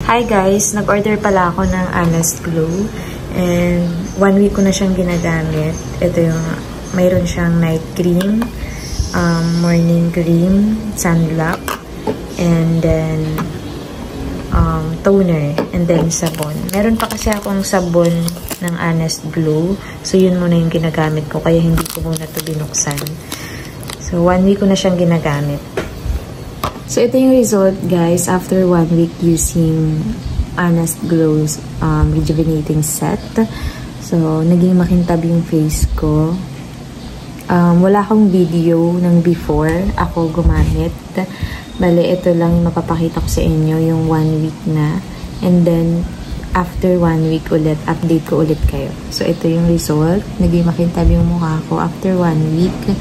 Hi guys! Nag-order pala ako ng Honest Glow. And 1 week ko na siyang ginagamit. Ito yung, mayroon siyang night cream, morning cream, sunblock, and then toner, and then sabon. Meron pa kasi akong sabon ng Honest Glow. So yun muna yung ginagamit ko, kaya hindi ko muna ito binuksan. So 1 week ko na siyang ginagamit. So, ito yung result, guys, after 1 week using Honest Glow's Rejuvenating Set. So, naging makintab yung face ko. Wala akong video ng before ako gumamit. Bale, ito lang mapapakita ko sa inyo yung 1 week na. And then, after 1 week ulit, update ko ulit kayo. So, ito yung result. Naging makintab yung mukha ko after 1 week.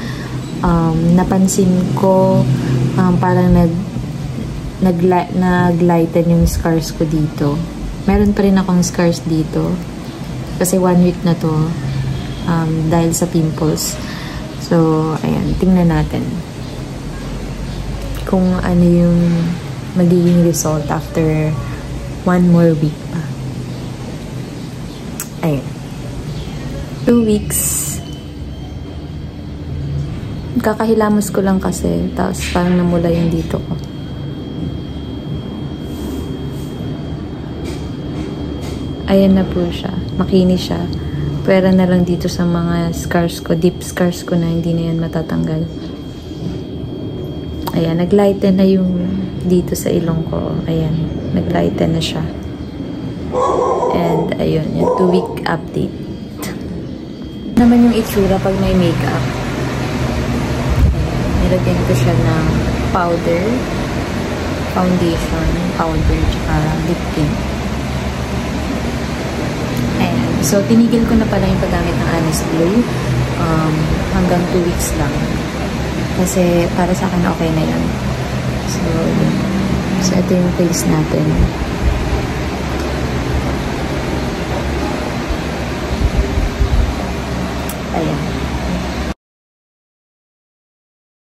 Napansin ko parang naglighten yung scars ko dito. Meron pa rin akong scars dito kasi 1 week na to dahil sa pimples. So ayan, tingnan natin kung ano yung magiging result after 1 more week pa. Ayan, 2 weeks. Kakahilamos ko lang kasi, tapos parang namula yung dito ko. Ayan na po siya. Makinis siya. Pwera na lang dito sa mga scars ko, deep scars ko na hindi na yan matatanggal. Ayan, naglighten na yung dito sa ilong ko. Ayan, naglighten na siya. And ayun, yung 2-week update. Naman yung itsura pag may makeup. Nilagyan ko siya ng powder, foundation, powder, tsaka lip tint. Ayan. So, tinigil ko na pala yung paggamit ng Honest Glow hanggang 2 weeks lang. Kasi para sa akin okay na yan. So, yun. So, ito yung face natin.